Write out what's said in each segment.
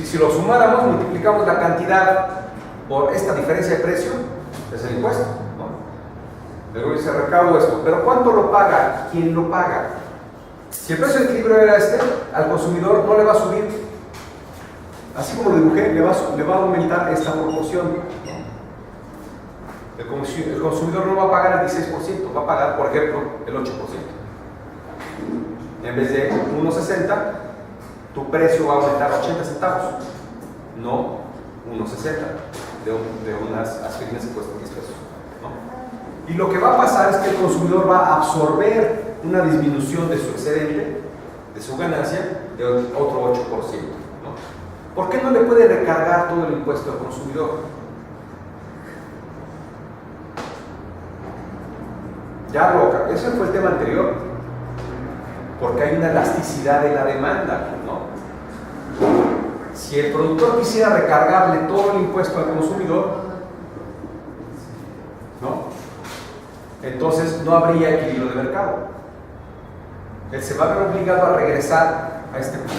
Si lo sumáramos, multiplicamos la cantidad por esta diferencia de precio, es el impuesto, ¿no? Luego dice recaudo esto, pero ¿cuánto lo paga? ¿Quién lo paga? Si el precio de equilibrio era este, al consumidor no le va a subir, así como lo dibujé, le va a aumentar esta proporción. El consumidor no va a pagar el 16%, va a pagar, por ejemplo, el 8%. En vez de 1.60, tu precio va a aumentar 80 centavos, no 1.60 de unas aspirinas que cuestan 10 pesos, ¿no? Y lo que va a pasar es que el consumidor va a absorber una disminución de su excedente, de su ganancia, de otro 8%, ¿no? ¿Por qué no le puede recargar todo el impuesto al consumidor? Ese fue el tema anterior, porque hay una elasticidad de la demanda, ¿no? Si el productor quisiera recargarle todo el impuesto al consumidor, ¿no? Entonces no habría equilibrio de mercado. Él se va a ver obligado a regresar a este punto,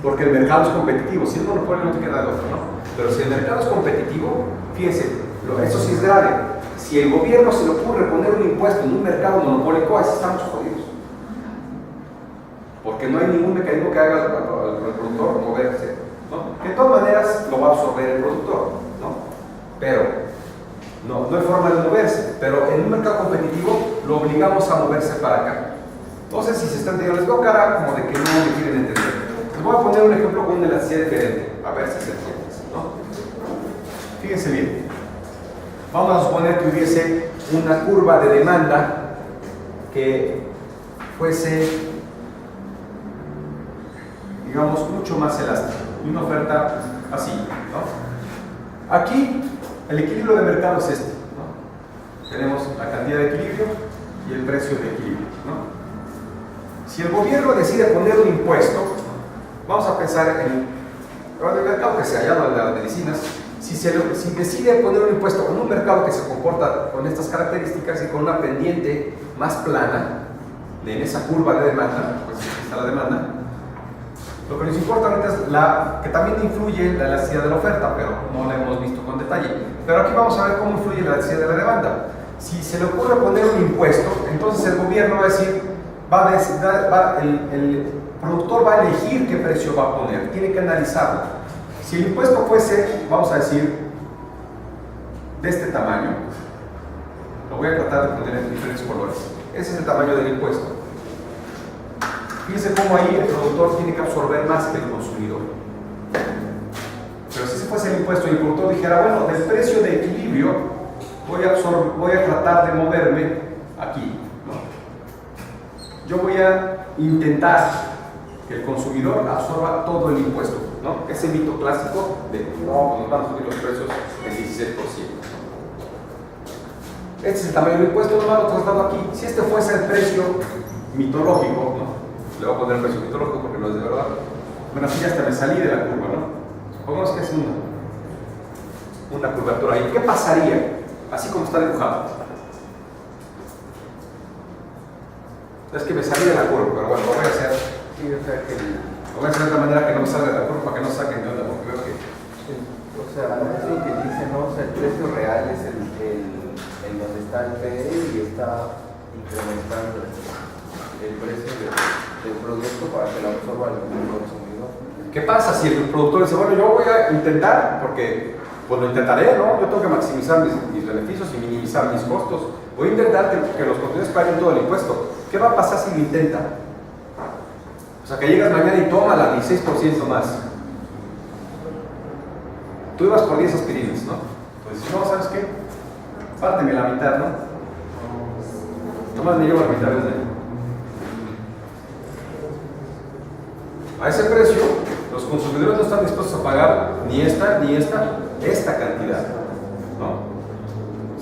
porque el mercado es competitivo. Si el monopolio no te queda de otro, ¿no? Pero si el mercado es competitivo, fíjense, eso sí es grave. Si el gobierno se le ocurre poner un impuesto en un mercado monopólico, así estamos jodidos. Porque no hay ningún mecanismo que haga al productor moverse, ¿no? De todas maneras lo va a absorber el productor, ¿no? Pero no hay forma de moverse. Pero en un mercado competitivo lo obligamos a moverse para acá. No sé si se están entendiendo, les veo cara como de que no me quieren entender. Les voy a poner un ejemplo con una elasticidad diferente, a ver si se entiende, ¿no? Fíjense bien. Vamos a suponer que hubiese una curva de demanda que fuese, digamos, mucho más elástica, y una oferta así, ¿no? Aquí el equilibrio de mercado es este, ¿no? Tenemos la cantidad de equilibrio y el precio de equilibrio, ¿no? Si el gobierno decide poner un impuesto, vamos a pensar en el mercado que sea, ya no de las medicinas. Si decide poner un impuesto en un mercado que se comporta con estas características y con una pendiente más plana en esa curva de demanda, pues aquí está la demanda, lo que nos importa ahorita es que también influye la elasticidad de la oferta, pero no la hemos visto con detalle. Pero aquí vamos a ver cómo influye la elasticidad de la demanda. Si se le ocurre poner un impuesto, entonces el gobierno va a decir, el productor va a elegir qué precio va a poner, tiene que analizarlo. Si el impuesto fuese, vamos a decir, de este tamaño, lo voy a tratar de poner en diferentes colores. Ese es el tamaño del impuesto. Fíjense cómo ahí el productor tiene que absorber más que el consumidor. Pero si ese fuese el impuesto y el productor dijera, bueno, del precio de equilibrio voy a tratar de moverme aquí, ¿no? Yo voy a intentar que el consumidor absorba todo el impuesto, ¿no? Ese mito clásico de no, nos van a subir los precios en 16%. Este es el tamaño del impuesto, no lo tratado aquí. Si este fuese el precio mitológico, ¿no? Le voy a poner el precio mitológico porque no es de verdad. Bueno, así ya hasta me salí de la curva, ¿no? Supongamos que es una curvatura ahí. ¿Qué pasaría? Así como está dibujado. Es que me salí de la curva, pero bueno, lo voy a hacer. Sí, o sea que lo voy a hacer de otra manera que no me salga de la curva para que no saquen de onda, porque veo que. Sí. O sea, es lo que dice, ¿no? O sea, el precio real es el donde está el PE y está incrementando el precio del producto para que lo absorba el consumidor. ¿Qué pasa si el productor dice, bueno, yo voy a intentar, porque pues lo intentaré, ¿no? Yo tengo que maximizar mis beneficios y minimizar mis costos. Voy a intentar que los consumidores paguen todo el impuesto. ¿Qué va a pasar si lo intenta? O sea, que llegas mañana y toma la 16% más. Tú ibas por 10 aspirinas, ¿no? Pues no, ¿sabes qué? Párteme la mitad, ¿no? Nomás me llevo la mitad desde ahí. A ese precio, los consumidores no están dispuestos a pagar ni esta cantidad, ¿no?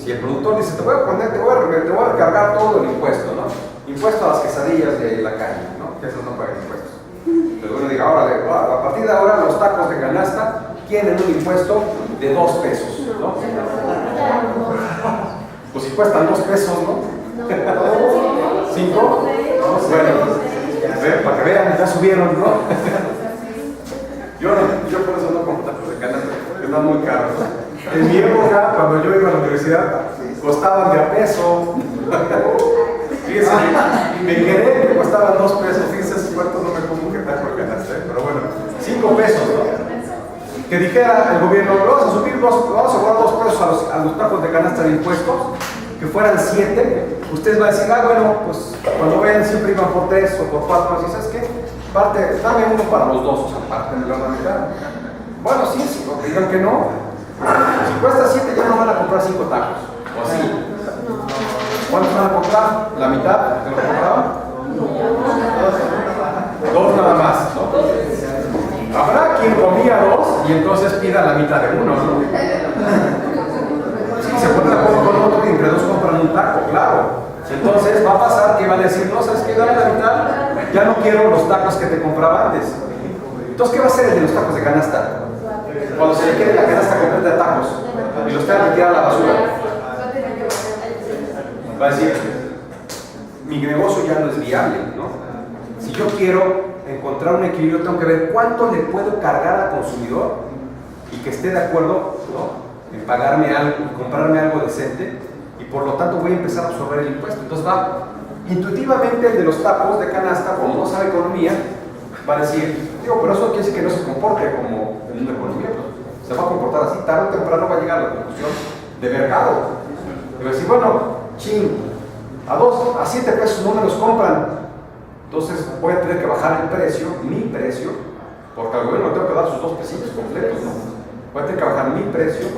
Si el productor dice, te voy a recargar todo el impuesto, ¿no? Impuesto a las quesadillas de la calle, ¿no? Que esos no pagan impuestos. Pero bueno, diga, a partir de ahora los tacos de canasta tienen un impuesto de 2 pesos, ¿no? Pues si cuestan 2 pesos, ¿no? 5. Bueno, Para que vean, ya subieron, ¿no? Yo por eso no compro tacos de canasta, están muy caros. En mi época, cuando yo iba a la universidad, costaban de a peso. Fíjense, me quedé que costaban 2 pesos. Fíjense cuánto no me como que taco de canasta, pero bueno, 5 pesos, ¿no? Que dijera el gobierno, vamos a subir vamos a cobrar 2 pesos a los tacos de canasta de impuestos, que fueran 7. Ustedes van a decir, bueno, pues cuando vayan siempre iban por 3 o por 4, así, ¿sabes qué? Dame uno para los dos, o sea, parte de la mitad. Bueno, sí, digan que no. Si cuesta 7 ya no van a comprar 5 tacos, o así. ¿Cuántos van a comprar? ¿La mitad de lo que compraban? 2 nada más, ¿no? Habrá quien comía 2 y entonces pida la mitad de uno, ¿no? Sí, se ponen de acuerdo con otro y entre 2 compran un taco, claro. Entonces va a pasar que van a decir, no, ¿sabes qué? Dame la mitad, ya no quiero los tacos que te compraba antes. Entonces, ¿qué va a hacer el de los tacos de canasta? Cuando se le quede la canasta completa de tacos y los tenga que tirar a la basura, va a decir, mi negocio ya no es viable, ¿no? Si yo quiero encontrar un equilibrio, tengo que ver cuánto le puedo cargar al consumidor y que esté de acuerdo, ¿no?, en pagarme algo, comprarme algo decente, y por lo tanto voy a empezar a absorber el impuesto. Entonces intuitivamente el de los tacos de canasta, como no sabe economía, va a decir, pero eso quiere decir que no se comporte como en una economía, pues, se va a comportar así, tarde o temprano va a llegar a la conclusión de mercado. Y va a decir, bueno, a 7 pesos no me los compran, entonces voy a tener que bajar el precio, mi precio, porque al gobierno tengo que dar sus 2 pesitos completos, ¿no? Voy a tener que bajar mi precio.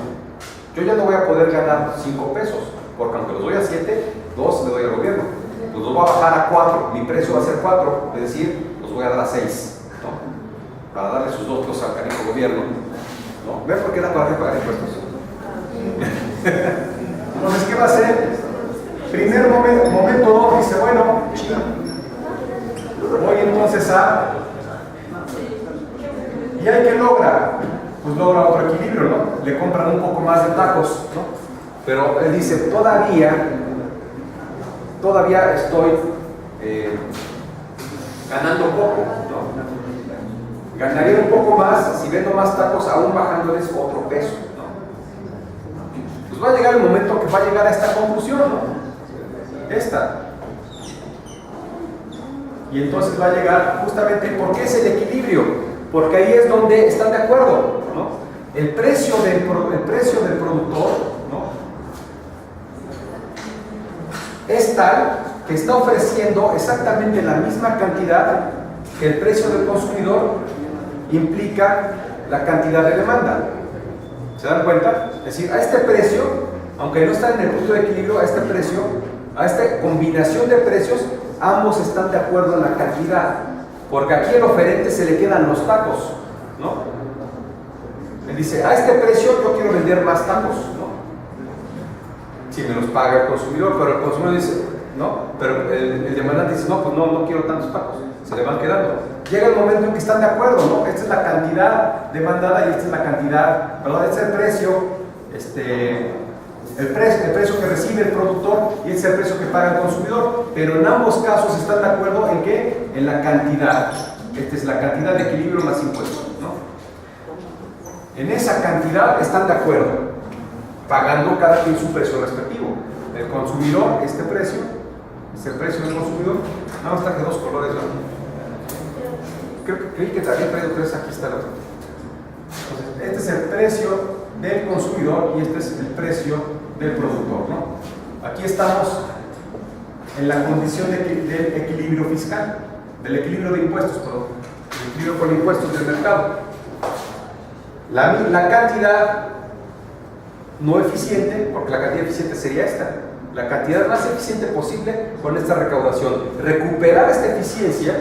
Yo ya no voy a poder ganar 5 pesos, porque aunque los doy a 7, 2 le doy al gobierno. Pues los voy a bajar a 4, mi precio va a ser 4, es decir, los voy a dar a 6, ¿no? Para darle sus 2 pesos al canijo gobierno, ¿no? ¿Ven por qué da coraje pagar impuestos? Entonces, ¿qué va a hacer? Primer momento, dice, bueno, voy entonces a... ¿Y hay que logra? Pues logra otro equilibrio, ¿no? Le compran un poco más de tacos, ¿no? Pero él dice, todavía estoy ganando poco, ¿no? Ganaría un poco más si vendo más tacos, aún bajándoles otro peso, ¿no? Pues va a llegar el momento que va a llegar a esta conclusión, ¿no? Y entonces va a llegar justamente, ¿por qué es el equilibrio? Porque ahí es donde están de acuerdo, ¿no? El precio del productor, ¿no?, es tal que está ofreciendo exactamente la misma cantidad que el precio del consumidor implica la cantidad de demanda. ¿Se dan cuenta? Es decir, a este precio, aunque no está en el punto de equilibrio, a este precio, a esta combinación de precios, ambos están de acuerdo en la cantidad, porque aquí al oferente se le quedan los tacos, ¿no? Él dice, a este precio yo quiero vender más tacos, ¿no? Si me los paga el consumidor, pero el consumidor dice, no, pero el demandante dice, no, pues no quiero tantos tacos, se le van quedando. Llega el momento en que están de acuerdo, ¿no? Esta es la cantidad demandada y esta es la cantidad, perdón, este es el precio, el precio que recibe el productor y este es el precio que paga el consumidor, pero en ambos casos están de acuerdo en ¿qué? En la cantidad. Esta es la cantidad de equilibrio más impuestos, ¿no? En esa cantidad están de acuerdo, pagando cada quien su precio respectivo. El consumidor, este precio, es el precio del consumidor. Nada más traje 2 colores, ¿no? Creí que había traído 3, aquí está el otro. Entonces, este es el precio del consumidor y este es el precio del productor, ¿no? Aquí estamos en la condición del equilibrio fiscal, del equilibrio de impuestos, perdón, el equilibrio con impuestos del mercado. La cantidad no eficiente, porque la cantidad eficiente sería esta, la cantidad más eficiente posible con esta recaudación. Recuperar esta eficiencia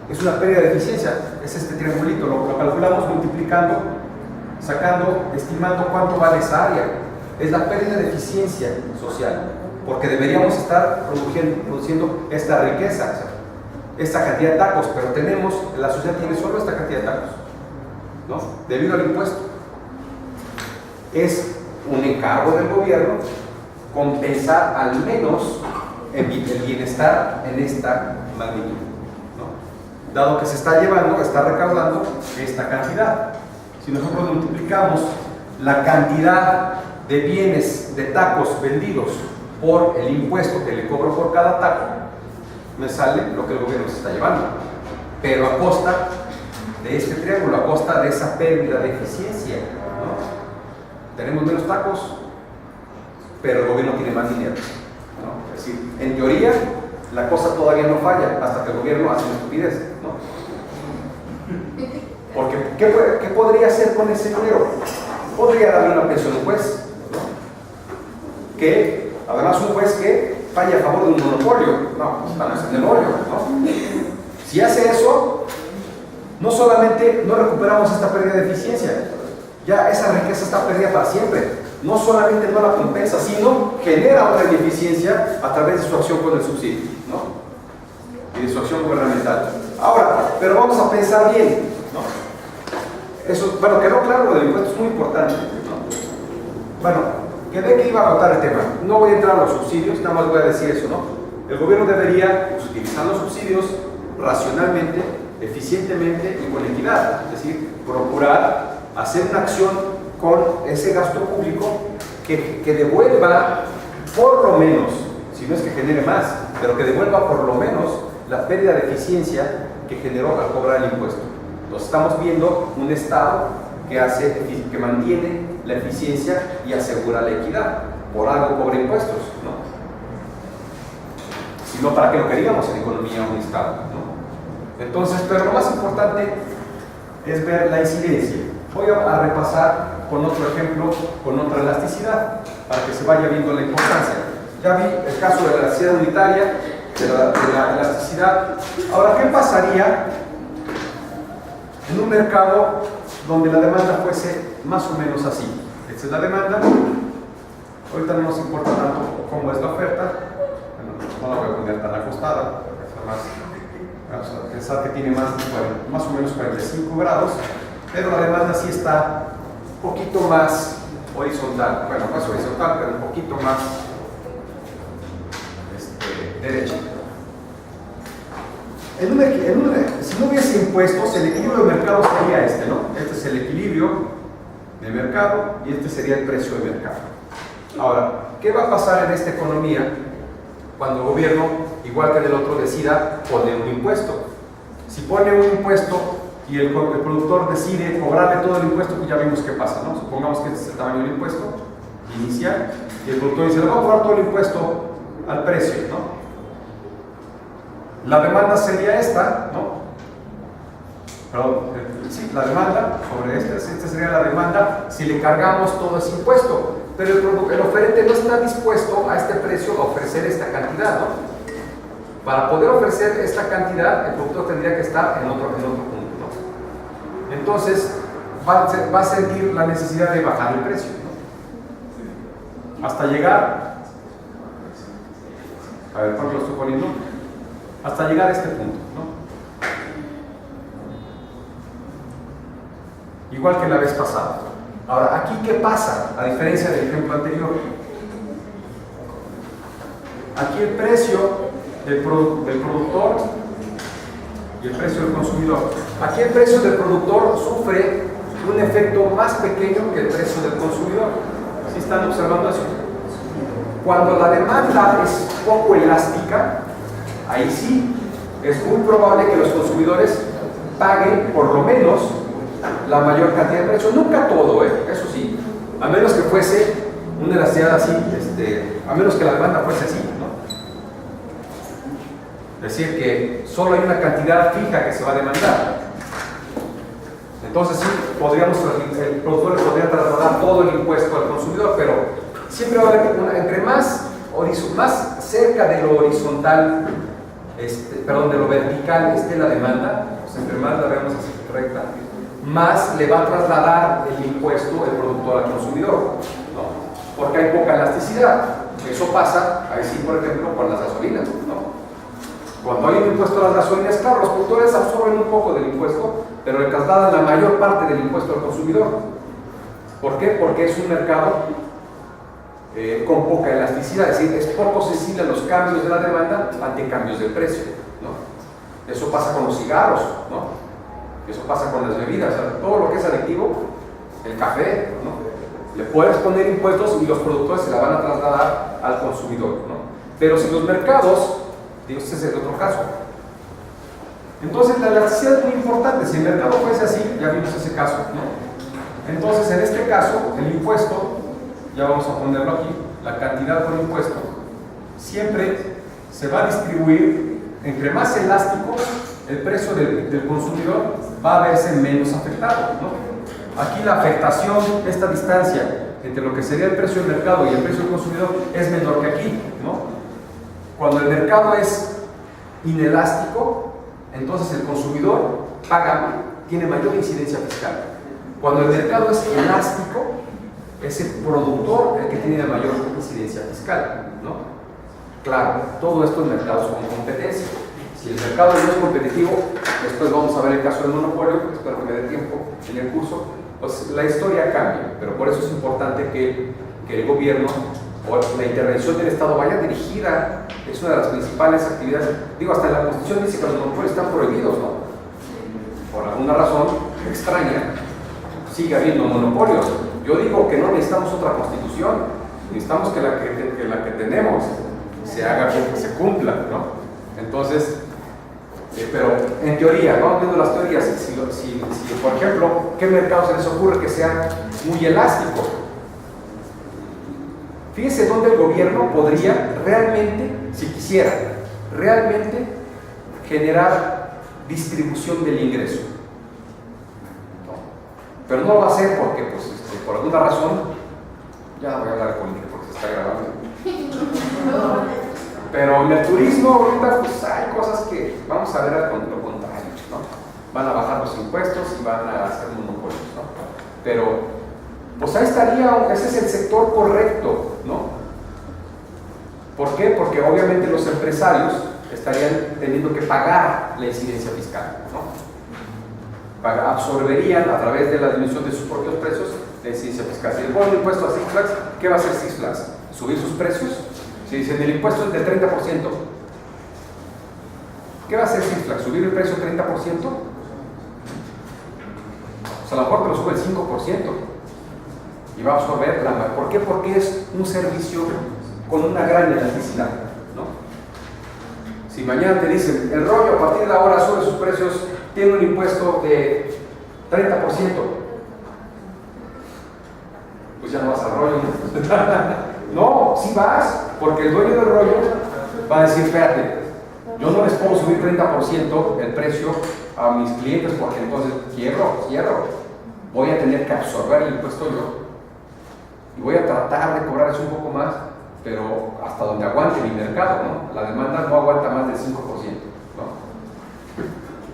es una pérdida de eficiencia, es este triangulito, lo calculamos multiplicando, sacando, estimando cuánto vale esa área. Es la pérdida de eficiencia social, porque deberíamos estar produciendo esta riqueza, o sea, esta cantidad de tacos, pero la sociedad tiene solo esta cantidad de tacos, ¿no? Debido al impuesto. Es un encargo del gobierno compensar al menos el bienestar en esta magnitud, ¿no? dado que se está recaudando esta cantidad. Si nosotros multiplicamos la cantidad de bienes, de tacos vendidos por el impuesto que le cobro por cada taco, me sale lo que el gobierno se está llevando, pero a costa de este triángulo, a costa de esa pérdida de eficiencia, ¿no? Tenemos menos tacos, pero el gobierno tiene más dinero, ¿no? Es decir, en teoría la cosa todavía no falla hasta que el gobierno hace una estupidez, ¿no? Porque ¿qué podría hacer con ese dinero? Podría darle una pensión a un juez, ¿no? Que además un juez que falla a favor de un monopolio, no, estamos en el hoyo, ¿no? Si hace eso, no solamente no recuperamos esta pérdida de eficiencia, ya esa riqueza está perdida para siempre. No solamente no la compensa, sino genera otra ineficiencia a través de su acción con el subsidio, ¿no? Y de su acción gubernamental. Ahora, pero vamos a pensar bien, ¿no? Eso, bueno, quedó claro lo del impuesto, es muy importante, ¿no? Bueno, quedé que iba a agotar el tema. No voy a entrar a los subsidios, nada más voy a decir eso, ¿no? El gobierno debería, pues, utilizar los subsidios racionalmente, eficientemente y con equidad. Es decir, procurar hacer una acción con ese gasto público que devuelva por lo menos, si no es que genere más, pero que devuelva por lo menos la pérdida de eficiencia que generó al cobrar el impuesto. Entonces estamos viendo un Estado que mantiene la eficiencia y asegura la equidad. Por algo cobra impuestos, ¿no? Si no, ¿para qué lo queríamos en economía o en Estado, ¿no? Entonces, pero lo más importante es ver la incidencia. Voy a repasar con otro ejemplo, con otra elasticidad, para que se vaya viendo la importancia. Ya vi el caso de la elasticidad unitaria, de la elasticidad. Ahora, ¿qué pasaría en un mercado donde la demanda fuese más o menos así? Esta es la demanda. Ahorita no nos importa tanto cómo es la oferta. Bueno, no la voy a poner tan acostada, vamos a pensar que tiene más o menos 45 grados, pero la demanda sí está un poquito más horizontal. Bueno, no es horizontal, pero un poquito más derecha. Si no hubiese impuestos, el equilibrio de mercado sería este, ¿no? Este es el equilibrio de mercado y este sería el precio de mercado. Ahora, ¿qué va a pasar en esta economía cuando el gobierno, igual que en el otro, decida poner un impuesto? Si pone un impuesto y el productor decide cobrarle todo el impuesto, pues ya vimos qué pasa, ¿no? Supongamos que este es el tamaño del impuesto inicial y el productor dice, le vamos a cobrar todo el impuesto al precio, ¿no? La demanda sería esta, ¿no? Perdón, sí, la demanda sobre esta sería la demanda si le cargamos todo ese impuesto, pero el oferente no está dispuesto a este precio a ofrecer esta cantidad, ¿no? Para poder ofrecer esta cantidad, el productor tendría que estar en otro punto, ¿no? Entonces, va a sentir la necesidad de bajar el precio, ¿no? Hasta llegar, a ver, ¿por qué lo estoy poniendo? Hasta llegar a este punto, ¿no? Igual que la vez pasada. Ahora, aquí ¿qué pasa? A diferencia del ejemplo anterior, aquí el precio del productor y el precio del consumidor. Aquí el precio del productor sufre un efecto más pequeño que el precio del consumidor. ¿Sí están observando eso? Cuando la demanda es poco elástica, ahí sí es muy probable que los consumidores paguen por lo menos la mayor cantidad de precios. Nunca todo, eso sí, a menos que fuese una elasticidad así, a menos que la demanda fuese así, ¿no? Es decir, que solo hay una cantidad fija que se va a demandar. Entonces sí, el productor le podría trasladar todo el impuesto al consumidor, pero siempre va a haber entre más cerca de lo horizontal, de lo vertical esté la demanda, pues entre más la veamos así recta, más le va a trasladar el impuesto el productor al consumidor, ¿no? Porque hay poca elasticidad. Eso pasa, ahí sí, por ejemplo, con las gasolinas, ¿no? Cuando hay un impuesto a las gasolinas, claro, los productores absorben un poco del impuesto, pero le trasladan la mayor parte del impuesto al consumidor. ¿Por qué? Porque es un mercado con poca elasticidad, es decir, es poco sensible a los cambios de la demanda ante cambios del precio, ¿no? Eso pasa con los cigarros, ¿no? Eso pasa con las bebidas, o sea, todo lo que es adictivo, el café, ¿no? Le puedes poner impuestos y los productores se la van a trasladar al consumidor, ¿no? Pero si los mercados, digo, este es el otro caso. Entonces la elasticidad es muy importante. Si el mercado fuese así, ya vimos ese caso, ¿no? Entonces en este caso, el impuesto, ya vamos a ponerlo aquí, la cantidad por impuesto, siempre se va a distribuir, entre más elástico, el precio del consumidor va a verse menos afectado, ¿no? Aquí la afectación, esta distancia entre lo que sería el precio del mercado y el precio del consumidor es menor que aquí, ¿no? Cuando el mercado es inelástico, entonces el consumidor tiene mayor incidencia fiscal. Cuando el mercado es elástico, es el productor el que tiene mayor incidencia fiscal, ¿no? Claro, todo esto en mercados con competencia. Si el mercado no es competitivo, después vamos a ver el caso del monopolio, espero que me dé tiempo en el curso, pues la historia cambia, pero por eso es importante que el gobierno o la intervención del Estado vaya dirigida. Es una de las principales actividades. Digo, hasta en la Constitución dice que los monopolios están prohibidos, ¿no? Por alguna razón extraña, sigue habiendo monopolios. Yo digo que no necesitamos otra Constitución, necesitamos que la que tenemos se haga bien, que se cumpla, ¿no? Entonces, pero en teoría, ¿no? Viendo las teorías, si por ejemplo, ¿qué mercado se les ocurre que sea muy elástico? Fíjese dónde el gobierno podría realmente, si quisiera, realmente generar distribución del ingreso. ¿No? Pero no lo va a hacer porque, pues, por alguna razón, ya voy a hablar con él porque se está grabando. Pero en el turismo ahorita pues hay cosas que vamos a ver lo contrario, ¿no? Van a bajar los impuestos y van a hacer monopolios, ¿no? Pero pues ahí estaría, ese es el sector correcto, ¿no? ¿Por qué? Porque obviamente los empresarios estarían teniendo que pagar la incidencia fiscal, ¿no? Absorberían a través de la disminución de sus propios precios la incidencia fiscal. Si les ponen un impuesto a Six Flags, ¿qué va a hacer Six Flags? ¿Subir sus precios? Si dicen el impuesto es del 30%, ¿qué va a hacer Six Flags? ¿Subir el precio 30%? Pues a lo mejor te lo sube el 5% y va a absorber la mayor. ¿Por qué? Porque es un servicio con una gran elasticidad, ¿no? Si mañana te dicen el rollo a partir de ahora sube sus precios, tiene un impuesto de 30%, pues ya no vas al rollo, ¿no? No, sí vas, porque el dueño del rollo va a decir, espérate, yo no les puedo subir 30% el precio a mis clientes porque entonces quiero, voy a tener que absorber el impuesto yo y voy a tratar de cobrarles un poco más, pero hasta donde aguante mi mercado, ¿no? La demanda no aguanta más del 5%, ¿no?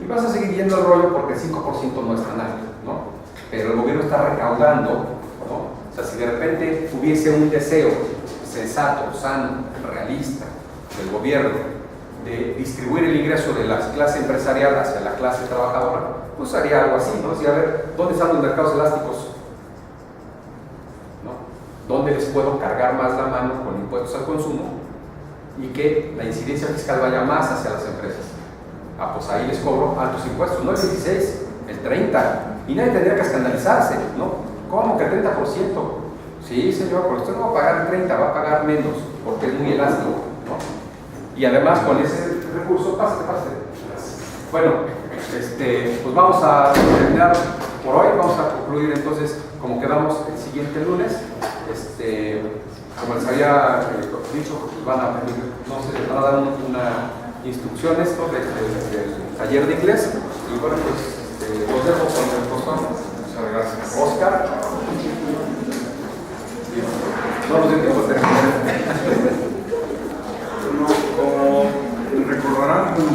Y vas a seguir yendo al rollo porque el 5% no es tan alto, ¿no? Pero el gobierno está recaudando, ¿no? O sea, si de repente hubiese un deseo sensato, sano, realista del gobierno de distribuir el ingreso de la clase empresarial hacia la clase trabajadora, pues haría algo así, ¿no? Decir, a ver, ¿dónde están los mercados elásticos? ¿No? ¿Dónde les puedo cargar más la mano con impuestos al consumo y que la incidencia fiscal vaya más hacia las empresas? Ah, pues ahí les cobro altos impuestos, no el 16, el 30, y nadie tendría que escandalizarse, ¿no? ¿Cómo que el 30%? Sí, señor, pero usted no va a pagar el 30, va a pagar menos, porque es muy elástico, ¿no? Y además con ese recurso, pase. Bueno, pues vamos a terminar por hoy, vamos a concluir entonces, como quedamos el siguiente lunes, como les había dicho, van a dar una instrucción esto del taller de inglés, y bueno, pues los dejo con el profesor. Muchas gracias. Oscar. No nos entiendo. Como recordarán, pues